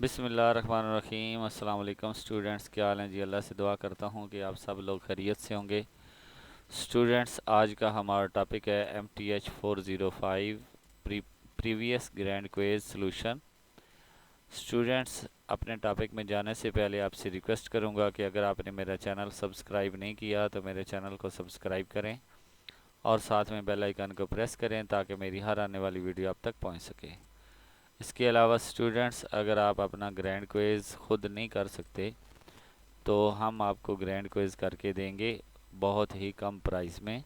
बिस्मिल्लाहिर्रहमानिर्रहीम। अस्सलाम वालेकुम स्टूडेंट्स, क्या हाल हैं जी। अल्लाह से दुआ करता हूँ कि आप सब लोग खैरियत से होंगे। स्टूडेंट्स, आज का हमारा टॉपिक है MTH 405 previous grand quiz solution. Students, अपने टॉपिक में जाने से पहले आपसे रिक्वेस्ट करूँगा कि अगर आपने मेरा चैनल सब्सक्राइब नहीं किया तो मेरे चैनल को सब्सक्राइब करें और साथ में बेल आइकन को प्रेस करें ताकि मेरी हर आने वाली वीडियो आप तक पहुँच सके। इसके अलावा स्टूडेंट्स, अगर आप अपना ग्रैंड क्विज़ खुद नहीं कर सकते तो हम आपको ग्रैंड क्विज़ करके देंगे बहुत ही कम प्राइस में।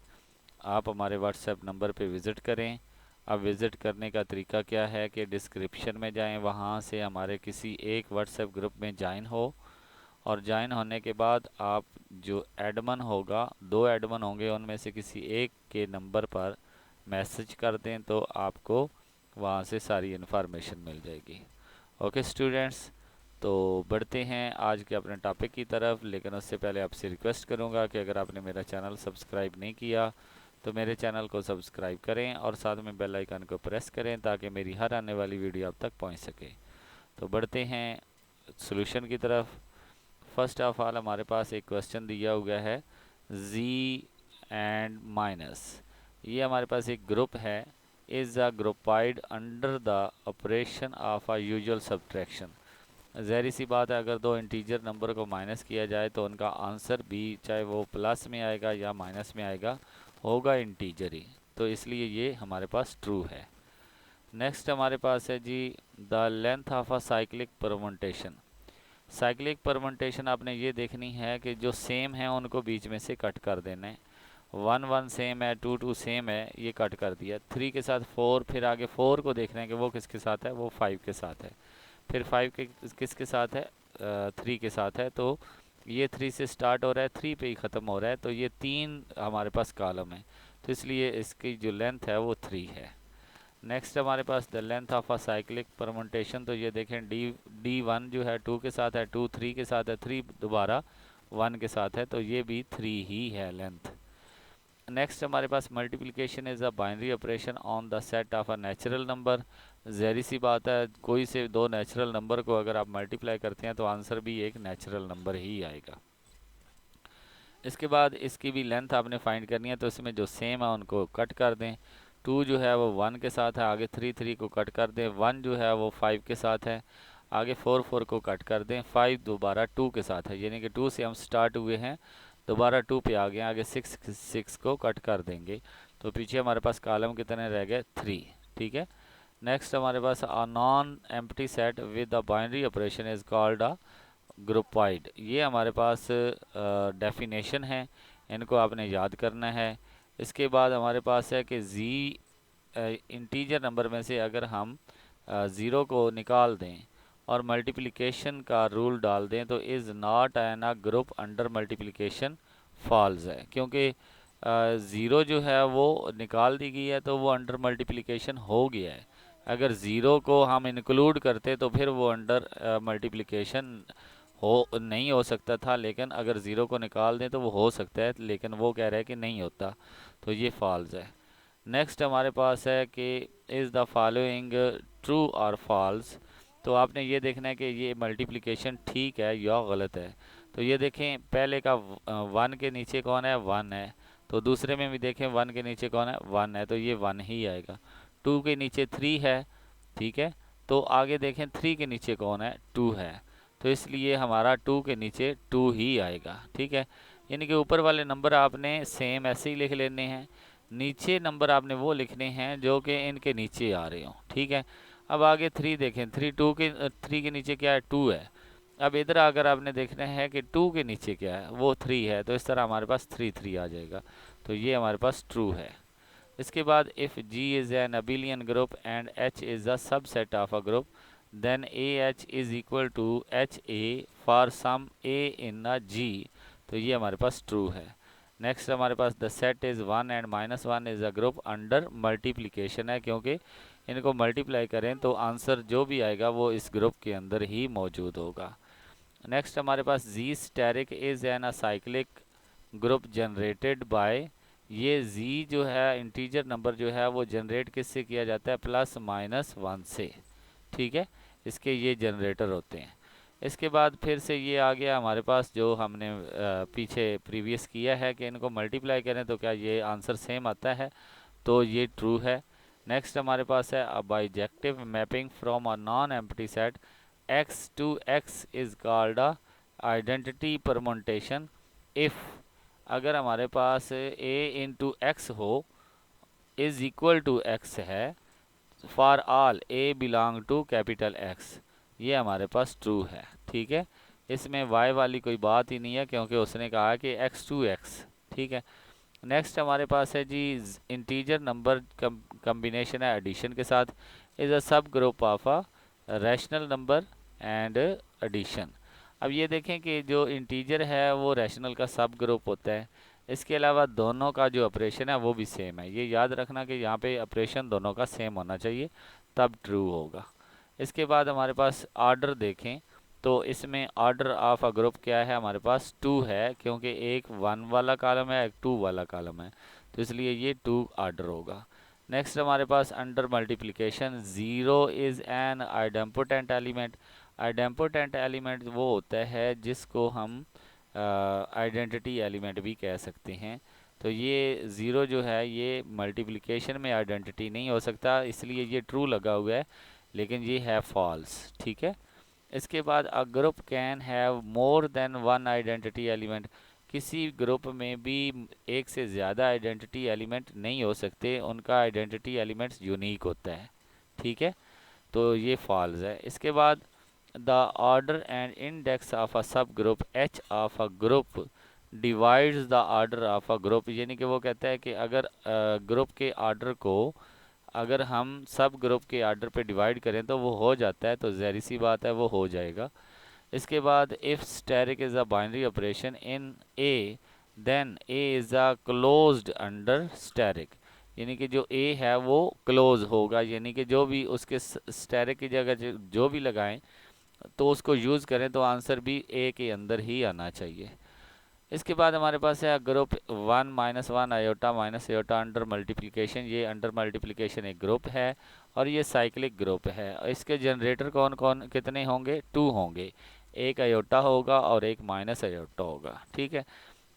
आप हमारे व्हाट्सएप नंबर पे विज़िट करें। अब विज़िट करने का तरीका क्या है कि डिस्क्रिप्शन में जाएं, वहाँ से हमारे किसी एक व्हाट्सएप ग्रुप में ज्वाइन हो और ज्वाइन होने के बाद आप जो एडमन होगा, 2 एडमन होंगे, उनमें से किसी एक के नंबर पर मैसेज कर दें तो आपको वहाँ से सारी इन्फॉर्मेशन मिल जाएगी। ओके स्टूडेंट्स, तो बढ़ते हैं आज के अपने टॉपिक की तरफ। लेकिन उससे पहले आपसे रिक्वेस्ट करूंगा कि अगर आपने मेरा चैनल सब्सक्राइब नहीं किया तो मेरे चैनल को सब्सक्राइब करें और साथ में बेल आइकन को प्रेस करें ताकि मेरी हर आने वाली वीडियो आप तक पहुंच सके। तो बढ़ते हैं सॉल्यूशन की तरफ। फर्स्ट ऑफ ऑल हमारे पास एक क्वेश्चन दिया हुआ है जी एंड माइनस। ये हमारे पास एक ग्रुप है। Is a groupoid under the operation of a usual subtraction. ज़ाहिर सी बात है, अगर दो इंटीजर नंबर को माइनस किया जाए तो उनका आंसर भी, चाहे वो प्लस में आएगा या माइनस में आएगा, होगा इंटीजर ही। तो इसलिए ये हमारे पास ट्रू है। नेक्स्ट हमारे पास है जी the length of a cyclic permutation. Cyclic permutation आपने ये देखनी है कि जो सेम है उनको बीच में से कट कर देना है। 1 1 सेम है, 2 2 सेम है, ये कट कर दिया। 3 के साथ 4, फिर आगे 4 को देखना है कि वो किसके साथ है, वो 5 के साथ है। फिर 5 के किसके साथ है, 3 के साथ है। तो ये 3 से स्टार्ट हो रहा है, 3 पे ही ख़त्म हो रहा है। तो ये 3 हमारे पास कॉलम है, तो इसलिए इसकी जो लेंथ है वो 3 है। नेक्स्ट हमारे पास the length of a cyclic permutation. तो ये देखें D1 जो है 2 के साथ है, 2 3 के साथ है, 3 दोबारा 1 के साथ है, तो ये भी 3 ही है लेंथ। नेक्स्ट हमारे पास multiplication is a binary operation on the set of a natural number. ज़ाहिर सी बात है, कोई से दो नेचुरल नंबर को अगर आप मल्टीप्लाई करते हैं तो आंसर भी एक नेचुरल नंबर ही आएगा। इसके बाद इसकी भी लेंथ आपने फाइंड करनी है, तो इसमें जो सेम है उनको कट कर दें। 2 जो है वो 1 के साथ है, आगे 3 3 को कट कर दें। 1 जो है वो 5 के साथ है, आगे 4 4 को कट कर दें। 5 दोबारा 2 के साथ है, यानी कि 2 से हम स्टार्ट हुए हैं, दोबारा 2 पे आ गए, आगे 6 6 को कट कर देंगे। तो पीछे हमारे पास कॉलम कितने रह गए, 3। ठीक है। नेक्स्ट हमारे पास a non empty set with the binary operation is called a groupoid. ये हमारे पास डेफिनेशन है, इनको आपने याद करना है। इसके बाद हमारे पास है कि जी इंटीजर नंबर में से अगर हम 0 को निकाल दें और मल्टीप्लिकेशन का रूल डाल दें तो is not an a group under multiplication false है, क्योंकि 0 जो है वो निकाल दी गई है तो वो अंडर मल्टीप्लिकेशन हो गया है। अगर 0 को हम इंक्लूड करते तो फिर वो अंडर मल्टीप्लिकेशन हो नहीं हो सकता था, लेकिन अगर ज़ीरो को निकाल दें तो वो हो सकता है, लेकिन वो कह रहा है कि नहीं होता, तो ये फॉल्स है। नेक्स्ट हमारे पास है कि इज़ द फॉलोइंग ट्रू और फॉल्स। तो आपने ये देखना है कि ये मल्टीप्लिकेशन ठीक है या गलत है। तो ये देखें, पहले का 1 के नीचे कौन है, 1 है। तो दूसरे में भी देखें 1 के नीचे कौन है, 1 है, तो ये 1 ही आएगा। 2 के नीचे 3 है, ठीक है। तो आगे देखें 3 के नीचे कौन है, 2 है, तो इसलिए हमारा 2 के नीचे 2 ही आएगा। ठीक है। यानी कि ऊपर वाले नंबर आपने सेम ऐसे ही लिख लेने हैं, नीचे नंबर आपने वो लिखने हैं जो कि इनके नीचे आ रहे हों। ठीक है। अब आगे 3 देखें, 3 के नीचे क्या है, 2 है। अब इधर अगर आपने देखना है कि 2 के नीचे क्या है, वो 3 है, तो इस तरह हमारे पास 3 3 आ जाएगा। तो ये हमारे पास ट्रू है। इसके बाद if G is an abelian group and H is a subset of a group then AH is equal to HA for some A in a G। तो ये हमारे पास ट्रू है। नेक्स्ट हमारे पास the set is 1 and -1 is a group under multiplication है, क्योंकि इनको मल्टीप्लाई करें तो आंसर जो भी आएगा वो इस ग्रुप के अंदर ही मौजूद होगा। नेक्स्ट हमारे पास G asterisk is an acyclic group generated by. ये जी जो है इंटीजर नंबर जो है वो जनरेट किससे किया जाता है, +-1 से। ठीक है। इसके ये जनरेटर होते हैं। इसके बाद फिर से ये आ गया हमारे पास जो हमने पीछे प्रीवियस किया है कि इनको मल्टीप्लाई करें तो क्या ये आंसर सेम आता है, तो ये ट्रू है। नेक्स्ट हमारे पास है a bijective mapping from a non empty set x to x is called a identity permutation if, अगर हमारे पास a इंटू एक्स हो इज इक्वल टू x है for all a belong to capital X, ये हमारे पास true है। ठीक है, इसमें y वाली कोई बात ही नहीं है क्योंकि उसने कहा कि x टू x। ठीक है, नेक्स्ट हमारे पास है जी इंटीजर नंबर कम्बिनेशन है एडिशन के साथ, is a subgroup of a rational number and addition. अब ये देखें कि जो इंटीजर है वो रैशनल का सब ग्रुप होता है, इसके अलावा दोनों का जो ऑपरेशन है वो भी सेम है। ये याद रखना कि यहाँ पे ऑपरेशन दोनों का सेम होना चाहिए तब ट्रू होगा। इसके बाद हमारे पास ऑर्डर देखें तो इसमें ऑर्डर ऑफ अ ग्रुप क्या है, हमारे पास 2 है क्योंकि एक 1 वाला कॉलम है एक 2 वाला कॉलम है, तो इसलिए ये 2 ऑर्डर होगा। नेक्स्ट हमारे पास under multiplication 0 is an idempotent element. Idempotent element वो होता है जिसको हम आइडेंटिटी एलिमेंट भी कह सकते हैं। तो ये 0 जो है ये मल्टीप्लिकेशन में आइडेंटिटी नहीं हो सकता, इसलिए ये ट्रू लगा हुआ है, लेकिन ये है फॉल्स। ठीक है, इसके बाद अ group can have more than one identity element. किसी ग्रुप में भी एक से ज़्यादा आइडेंटिटी एलिमेंट नहीं हो सकते, उनका आइडेंटिटी एलिमेंट्स यूनिक होता है। ठीक है, तो ये फॉल्स है। इसके बाद the order and index of a subgroup H of a group divides the order of a group, यानी कि वो कहता है कि अगर ग्रुप के ऑर्डर को अगर हम सब ग्रुप के आर्डर पे डिवाइड करें तो वो हो जाता है, तो ज़ाहिर सी बात है वो हो जाएगा। इसके बाद if static is a binary operation in A then A is a closed under static, यानी कि जो ए है वो क्लोज होगा, यानी कि जो भी उसके स्टैटिक की जगह जो भी लगाएं तो उसको यूज़ करें तो आंसर भी ए के अंदर ही आना चाहिए। इसके बाद हमारे पास है group 1 minus 1 iota minus iota under multiplication. ये अंडर मल्टीप्लिकेशन एक ग्रुप है और ये साइक्लिक ग्रुप है। इसके जनरेटर कौन कौन कितने होंगे, 2 होंगे, एक आयोटा होगा और एक माइनस आयोटा होगा। ठीक है,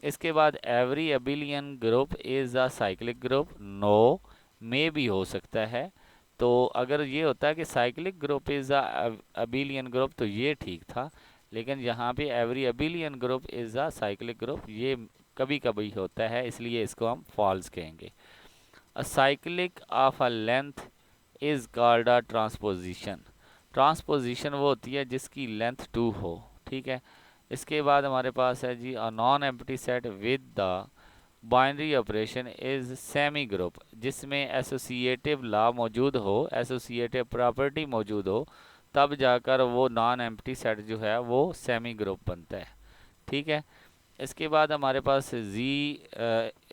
इसके बाद every abelian group is a cyclic group, no मे भी हो सकता है। तो अगर ये होता है कि cyclic group is a abelian group तो ये ठीक था, लेकिन यहाँ पे every abelian group is a cyclic group ये कभी कभी होता है, इसलिए इसको हम फॉल्स कहेंगे। A cyclic of a length is called a transposition. Transposition वो होती है जिसकी लेंथ 2 हो। ठीक है, इसके बाद हमारे पास है जी a non empty set with the binary operation is semigroup, जिसमें एसोसिएटिव लॉ मौजूद हो, एसोसिएटिव प्रॉपर्टी मौजूद हो, तब जाकर वो नॉन एम्प्टी सेट जो है वो सेमी ग्रुप बनता है। ठीक है, इसके बाद हमारे पास जी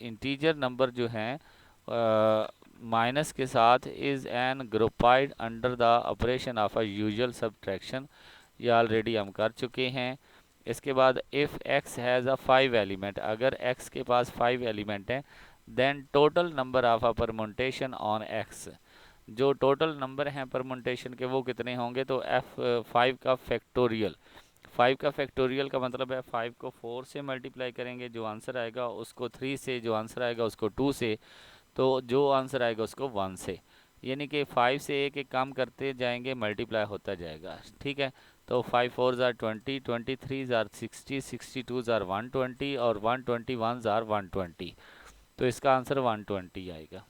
इंटीजर नंबर जो हैं माइनस के साथ is an groupoid under the operation of a usual subtraction, ये ऑलरेडी हम कर चुके हैं। इसके बाद if x has a 5 element, अगर x के पास 5 एलिमेंट हैं then total number of a permutation on x, जो टोटल नंबर हैं परमुटेशन के वो कितने होंगे, तो f5 का फैक्टोरियल। 5 का फैक्टोरियल का मतलब है 5 को 4 से मल्टीप्लाई करेंगे, जो आंसर आएगा उसको 3 से, जो आंसर आएगा उसको 2 से, तो जो आंसर आएगा उसको 1 से, यानी कि 5 से एक एक काम करते जाएंगे, मल्टीप्लाई होता जाएगा। ठीक है, तो 5 4 ज़ार 20, 23 ज़ार 60, 62 ज़ार 120 और 121 ज़ार 120, तो इसका आंसर 120 आएगा।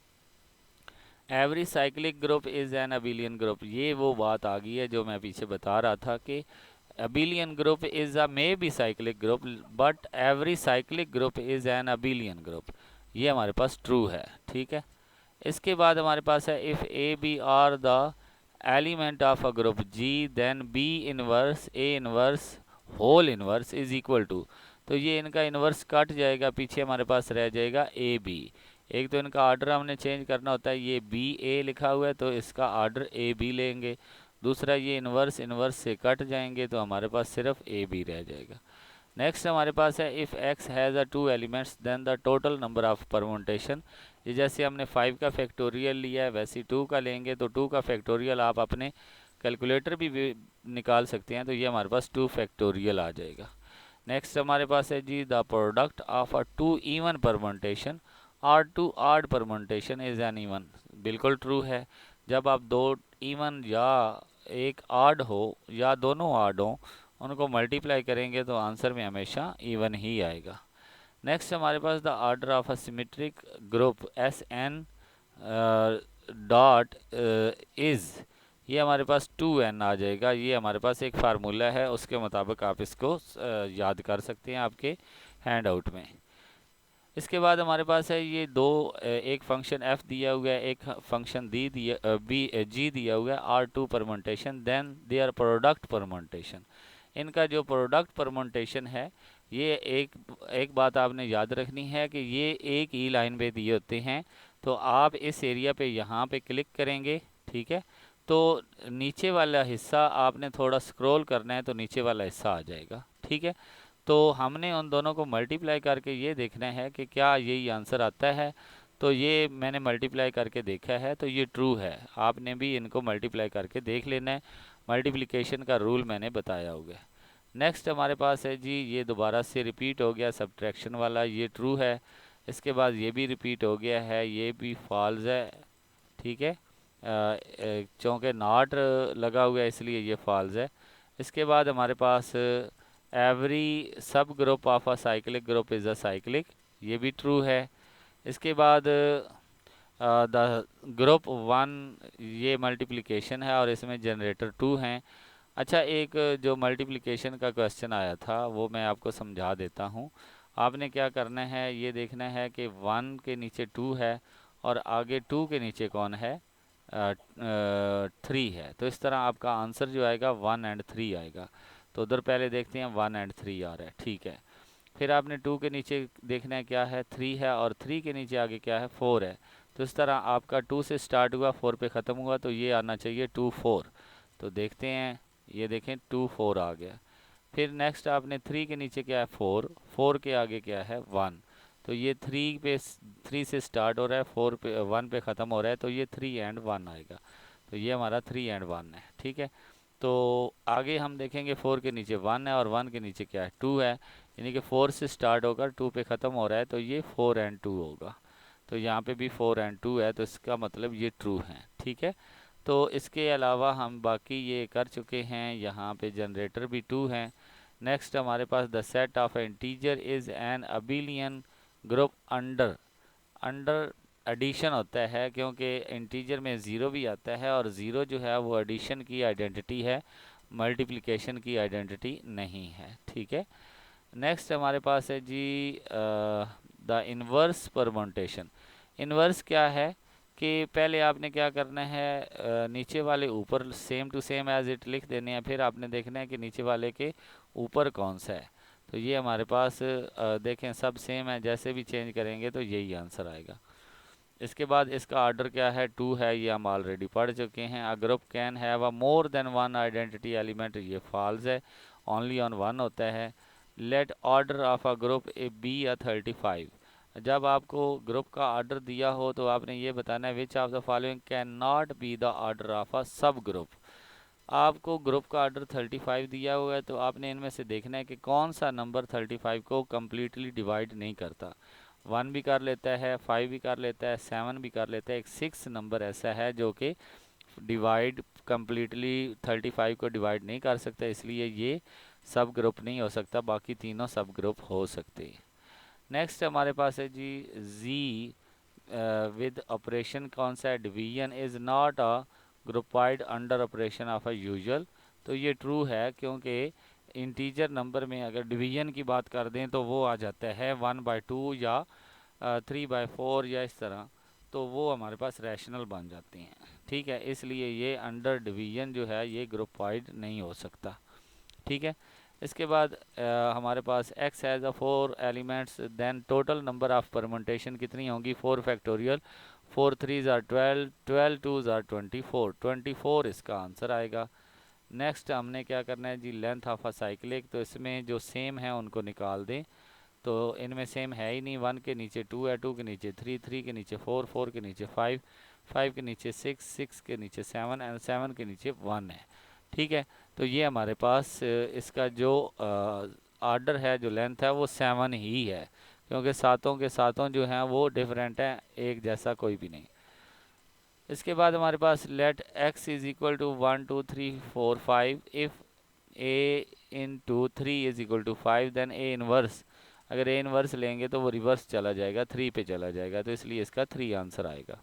Every cyclic group is an abelian group, ये वो बात आ गई है जो मैं पीछे बता रहा था कि abelian group is a may be cyclic group but every cyclic group is an abelian group, ये हमारे पास ट्रू है। ठीक है, इसके बाद हमारे पास है if A B are the element of a group G then B inverse A inverse whole inverse is equal to, तो ये इनका इनवर्स कट जाएगा, पीछे हमारे पास रह जाएगा ए बी। एक तो इनका ऑर्डर हमने चेंज करना होता है, ये बी ए लिखा हुआ है तो इसका ऑर्डर ए बी लेंगे। दूसरा ये इनवर्स इनवर्स से कट जाएंगे तो हमारे पास सिर्फ ए बी रह जाएगा। नेक्स्ट हमारे पास है if x has a 2 elements then the total number of permutation, ये जैसे हमने 5 का फैक्टोरियल लिया है वैसे 2 का लेंगे, तो 2 का फैक्टोरियल आप अपने कैलकुलेटर भी निकाल सकते हैं, तो ये हमारे पास 2 फैक्टोरियल आ जाएगा। नेक्स्ट हमारे पास है जी the product of a 2 even permutation और 2 odd permutation is an even. बिल्कुल ट्रू है। जब आप 2 इवन या एक ऑड हो या दोनों ऑड हो, उनको मल्टीप्लाई करेंगे तो आंसर में हमेशा इवन ही आएगा। नेक्स्ट हमारे पास the order of a symmetric group S N dot is, ये हमारे पास 2n आ जाएगा। ये हमारे पास एक फार्मूला है, उसके मुताबिक आप इसको याद कर सकते हैं आपके हैंड आउट में। इसके बाद हमारे पास है ये दो, एक फंक्शन f दिया हुआ है, एक फंक्शन g दिया हुआ है, R2 permutation then their product permutation. इनका जो प्रोडक्ट परमुटेशन है, ये एक बात आपने याद रखनी है कि ये एक ही लाइन पे दिए होते हैं। तो आप इस एरिया पे यहाँ पे क्लिक करेंगे, ठीक है, तो नीचे वाला हिस्सा आपने थोड़ा स्क्रॉल करना है तो नीचे वाला हिस्सा आ जाएगा, ठीक है। तो हमने उन दोनों को मल्टीप्लाई करके ये देखना है कि क्या यही आंसर आता है। तो ये मैंने मल्टीप्लाई करके देखा है, तो ये ट्रू है। आपने भी इनको मल्टीप्लाई करके देख लेना है, मल्टीप्लिकेशन का रूल मैंने बताया होगा। नेक्स्ट हमारे पास है जी, ये दोबारा से रिपीट हो गया सब्ट्रैक्शन वाला, ये ट्रू है। इसके बाद ये भी रिपीट हो गया है, ये भी फॉल्स है, ठीक है, चूँकि नॉट लगा हुआ है इसलिए ये फॉल्स है। इसके बाद हमारे पास एवरी सब group of a cyclic group is a cyclic, ये भी ट्रू है। इसके बाद द ग्रुप 1, ये मल्टीप्लिकेशन है और इसमें जनरेटर 2 हैं। अच्छा, एक जो मल्टीप्लिकेशन का क्वेश्चन आया था वो मैं आपको समझा देता हूँ। आपने क्या करना है, ये देखना है कि 1 के नीचे 2 है और आगे 2 के नीचे कौन है, 3 है। तो इस तरह आपका आंसर जो आएगा 1 एंड 3 आएगा। तो उधर पहले देखते हैं 1 एंड 3 आ रहा है, ठीक है। फिर आपने 2 के नीचे देखना है क्या है, 3 है, और 3 के नीचे आगे क्या है, 4 है। तो इस तरह आपका 2 से स्टार्ट हुआ, 4 पे ख़त्म हुआ, तो ये आना चाहिए 2 4। तो देखते हैं, ये देखें 2 4 आ गया। फिर नेक्स्ट आपने 3 के नीचे क्या है, 4, 4 के आगे क्या है, 1। तो ये 3 से स्टार्ट हो रहा है, 4 पे 1 पे ख़त्म हो रहा है, तो ये 3 एंड 1 आएगा। तो ये हमारा 3 एंड 1 है, ठीक है। तो आगे हम देखेंगे 4 के नीचे 1 है और 1 के नीचे क्या है, 2 है। यानी कि 4 से स्टार्ट होकर 2 पे ख़त्म हो रहा है, तो ये 4 एंड 2 होगा। तो यहाँ पे भी 4 एंड 2 है, तो इसका मतलब ये ट्रू है, ठीक है। तो इसके अलावा हम बाकी ये कर चुके हैं, यहाँ पे जनरेटर भी 2 हैं। नेक्स्ट हमारे पास the set of integer is an abelian group under, under addition होता है, क्योंकि इंटीजर में ज़ीरो भी आता है और ज़ीरो जो है वो एडिशन की आइडेंटिटी है, मल्टीप्लिकेशन की आइडेंटिटी नहीं है, ठीक है। नेक्स्ट हमारे पास है जी द इन्वर्स परमुटेशन। इन्वर्स क्या है कि पहले आपने क्या करना है, नीचे वाले ऊपर same to same as it लिख देने हैं, फिर आपने देखना है कि नीचे वाले के ऊपर कौन सा है। तो ये हमारे पास देखें सब सेम है, जैसे भी चेंज करेंगे तो यही आंसर आएगा। इसके बाद इसका ऑर्डर क्या है, 2 है, ये हम ऑलरेडी पढ़ चुके हैं। A group can have a more than one identity element, ये फॉल्स है, ओनली ऑन वन होता है। Let order of a group A be a 35। जब आपको ग्रुप का ऑर्डर दिया हो तो आपने ये बताना है विच of the following can not be the order of a सब ग्रुप। आपको ग्रुप का ऑर्डर 35 दिया हुआ है, तो आपने इनमें से देखना है कि कौन सा नंबर 35 को कम्प्लीटली डिवाइड नहीं करता। 1 भी कर लेता है, 5 भी कर लेता है, 7 भी कर लेता है, एक 6 नंबर ऐसा है जो कि डिवाइड कम्प्लीटली 35 को डिवाइड नहीं कर सकता, इसलिए ये सब ग्रुप नहीं हो सकता, बाकी तीनों सब ग्रुप हो सकते हैं। नेक्स्ट हमारे पास है जी जी विद ऑपरेशन कौन सा है, division is not a groupoid under operation of a usual. तो ये ट्रू है, क्योंकि इंटीजर नंबर में अगर डिवीजन की बात कर दें तो वो आ जाता है 1/2 या 3/4 या इस तरह, तो वो हमारे पास रैशनल बन जाते हैं, ठीक है। इसलिए ये अंडर डिवीजन जो है ये ग्रुपाइड नहीं हो सकता, ठीक है। इसके बाद हमारे पास x has a 4 elements, then total number of permutation कितनी होंगी, 4 factorial, 4 3s are 12, 12 2s are 24, 24 इसका आंसर आएगा। नेक्स्ट हमने क्या करना है जी, लेंथ ऑफ अ साइक्लिक, तो इसमें जो सेम है उनको निकाल दें। तो इनमें सेम है ही नहीं, 1 के नीचे 2 है, 2 के नीचे 3, 3 के नीचे 4, 4 के नीचे 5, 5 के नीचे 6, 6 के नीचे 7 एंड 7 के नीचे 1 है। ठीक है, तो ये हमारे पास इसका जो आर्डर है, जो लेंथ है, वो 7 ही है, क्योंकि सातों के सातों जो हैं वो डिफरेंट हैं, एक जैसा कोई भी नहीं। इसके बाद हमारे पास let x is equal to 1 2 3 4 5 if a into 3 is equal to 5 then a inverse. अगर a इनवर्स लेंगे तो वो रिवर्स चला जाएगा, 3 पे चला जाएगा, तो इसलिए इसका 3 आंसर आएगा।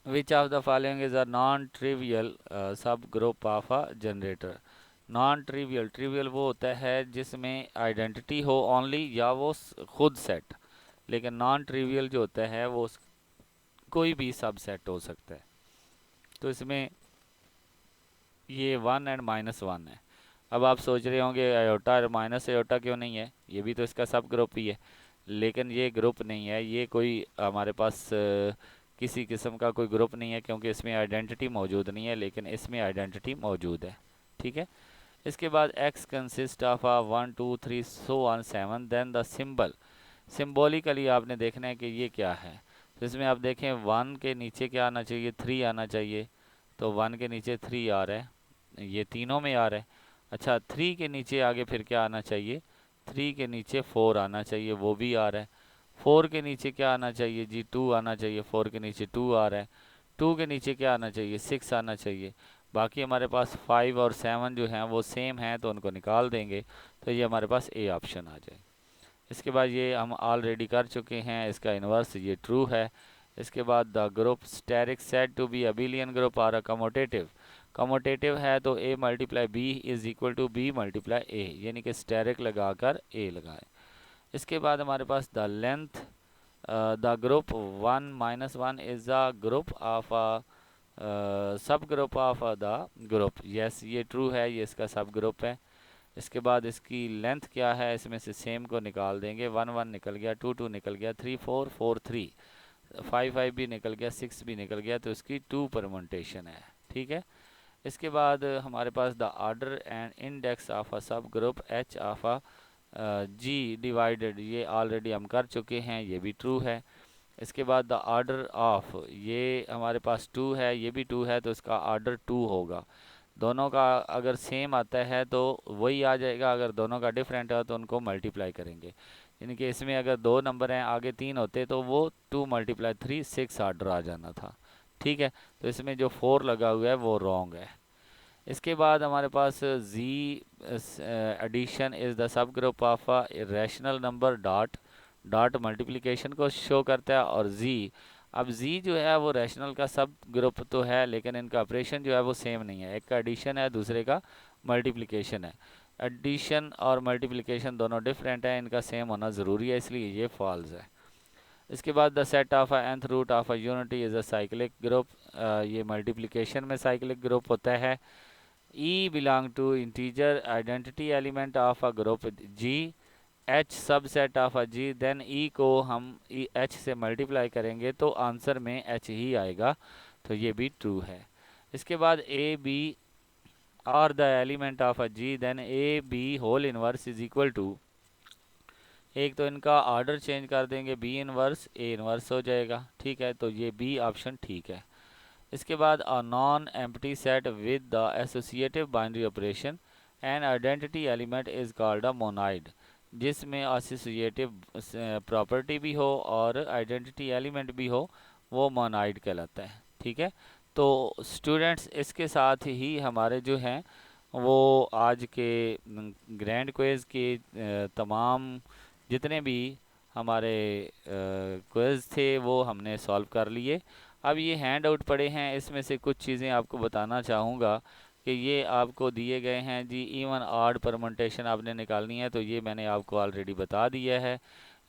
Which of the following is a non trivial subgroup of a generator. Non trivial, trivial वो होता है जिसमें आइडेंटिटी हो ओनली या वो खुद सेट, लेकिन नॉन ट्रिवियल जो होता है वो कोई भी सब सेट हो सकता है। तो इसमें ये 1 एंड -1 है। अब आप सोच रहे होंगे आयोटा और माइनस आयोटा क्यों नहीं है, ये भी तो इसका सब ग्रुप ही है। लेकिन ये ग्रुप नहीं है, ये कोई हमारे पास किसी किस्म का कोई ग्रुप नहीं है, क्योंकि इसमें आइडेंटिटी मौजूद नहीं है, लेकिन इसमें आइडेंटिटी मौजूद है। ठीक है, इसके बाद x consist of 1 2 3 so on 7 then the symbol. Symbolically आपने देखना है कि ये क्या है। तो इसमें आप देखें 1 के नीचे क्या आना चाहिए, 3 आना चाहिए, तो 1 के नीचे 3 आ रहा है, ये तीनों में आ रहा है। अच्छा, 3 के नीचे आगे फिर क्या आना चाहिए, 3 के नीचे 4 आना चाहिए, वो भी आ रहा है। 4 के नीचे क्या आना चाहिए जी, 2 आना चाहिए, 4 के नीचे 2 आ रहा है। 2 के नीचे क्या आना चाहिए, 6 आना चाहिए। बाकी हमारे पास 5 और 7 जो हैं वो सेम हैं, तो उनको निकाल देंगे, तो ये हमारे पास ए ऑप्शन आ जाए। इसके बाद ये हम ऑलरेडी कर चुके हैं, इसका इन्वर्स ये ट्रू है। इसके बाद the group asterisk set to be abelian group or a commutative. Commutative है तो a multiply B is equal to B multiply A, यानी कि स्टेरिक लगाकर a लगाएं। इसके बाद हमारे पास the length the group 1 -1 is the group of subgroup of the group. Yes, ये ट्रू है, ये इसका सब ग्रुप है। इसके बाद इसकी लेंथ क्या है, इसमें से सेम को निकाल देंगे। 1 1 निकल गया, 2 2 निकल गया, 3 4 4 3, 5 5 भी निकल गया, 6 भी निकल गया, तो इसकी 2 परमुटेशन है। ठीक है, इसके बाद हमारे पास the order and index of a subgroup H of a G divided, ये ऑलरेडी हम कर चुके हैं, ये भी ट्रू है। इसके बाद द ऑर्डर ऑफ, ये हमारे पास 2 है, ये भी 2 है, तो इसका ऑर्डर 2 होगा। दोनों का अगर सेम आता है तो वही आ जाएगा, अगर दोनों का डिफरेंट है तो उनको मल्टीप्लाई करेंगे। यानी कि इसमें अगर 2 नंबर हैं, आगे 3 होते तो वो 2 × 3 6 ऑर्डर आ जाना था। ठीक है, तो इसमें जो 4 लगा हुआ है वो रॉन्ग है। इसके बाद हमारे पास G addition is the subgroup of a rational number dot dot multiplication को शो करता है, और जी, अब जी जो है वो रैशनल का सब ग्रुप तो है, लेकिन इनका ऑपरेशन जो है वो सेम नहीं है, एक का एडिशन है, दूसरे का मल्टीप्लिकेशन है। एडिशन और मल्टीप्लिकेशन दोनों डिफरेंट है, इनका सेम होना ज़रूरी है, इसलिए ये फॉल्स है। इसके बाद the set of a nth root of a unity is a cyclic group, ये मल्टीप्लिकेशन में साइक्लिक ग्रुप होता है। E belong to integer identity element of a group G, H subset of a G, then E को हम H से multiply करेंगे तो answer में H ही आएगा, तो ये भी ट्रू है। इसके बाद A B और the element of a G, then A B whole inverse is equal to, एक तो इनका ऑर्डर चेंज कर देंगे, B इनवर्स A इनवर्स हो जाएगा। ठीक है, तो ये B ऑप्शन ठीक है। इसके बाद अ non empty set with the associative binary operation and identity element is called a monoid, जिसमें एसोसिएटिव प्रॉपर्टी भी हो और आइडेंटिटी एलिमेंट भी हो, वो मोनाइड कहलाता है। ठीक है, तो स्टूडेंट्स इसके साथ ही हमारे जो हैं वो आज के ग्रैंड क्विज़ के तमाम जितने भी हमारे क्विज़ थे वो हमने सॉल्व कर लिए। अब ये हैंड आउट पड़े हैं, इसमें से कुछ चीज़ें आपको बताना चाहूँगा कि ये आपको दिए गए हैं जी। इवन ऑड परमुटेशन आपने निकालनी है, तो ये मैंने आपको ऑलरेडी बता दिया है।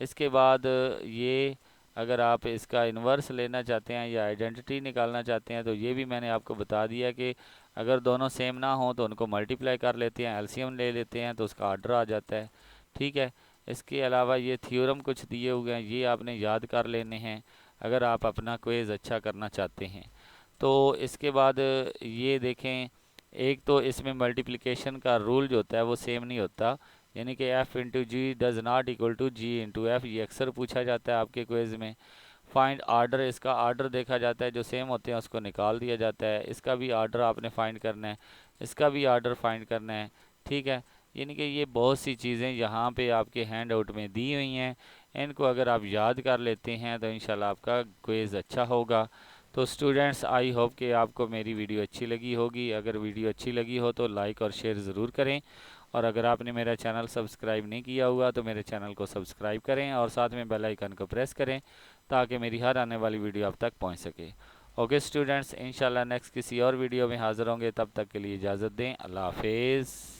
इसके बाद ये अगर आप इसका इन्वर्स लेना चाहते हैं या आइडेंटिटी निकालना चाहते हैं, तो ये भी मैंने आपको बता दिया कि अगर दोनों सेम ना हो तो उनको मल्टीप्लाई कर लेते हैं, एलसीएम ले लेते हैं, तो उसका ऑर्डर आ जाता है। ठीक है, इसके अलावा ये थ्योरम कुछ दिए हुए हैं, ये आपने याद कर लेने हैं अगर आप अपना क्विज़ अच्छा करना चाहते हैं। तो इसके बाद ये देखें, एक तो इसमें मल्टीप्लिकेशन का रूल जो होता है वो सेम नहीं होता, यानी कि f into G does not equal to G into F, ये अक्सर पूछा जाता है आपके क्विज़ में। फाइंड आर्डर, इसका आर्डर देखा जाता है, जो सेम होते हैं उसको निकाल दिया जाता है। इसका भी आर्डर आपने फाइंड करना है, इसका भी आर्डर फाइंड करना है। ठीक है, यानी कि ये बहुत सी चीज़ें यहाँ पे आपके हैंड आउट में दी हुई हैं। इनको अगर आप याद कर लेते हैं तो इंशाल्लाह आपका क्विज़ अच्छा होगा। तो स्टूडेंट्स, आई होप कि आपको मेरी वीडियो अच्छी लगी होगी। अगर वीडियो अच्छी लगी हो तो लाइक और शेयर ज़रूर करें, और अगर आपने मेरा चैनल सब्सक्राइब नहीं किया हुआ तो मेरे चैनल को सब्सक्राइब करें और साथ में बेल आइकन को प्रेस करें, ताकि मेरी हर आने वाली वीडियो आप तक पहुंच सके। ओके स्टूडेंट्स, इंशाल्लाह नेक्स्ट किसी और वीडियो में हाज़िर होंगे, तब तक के लिए इजाज़त दें। अल्लाह हाफिज़।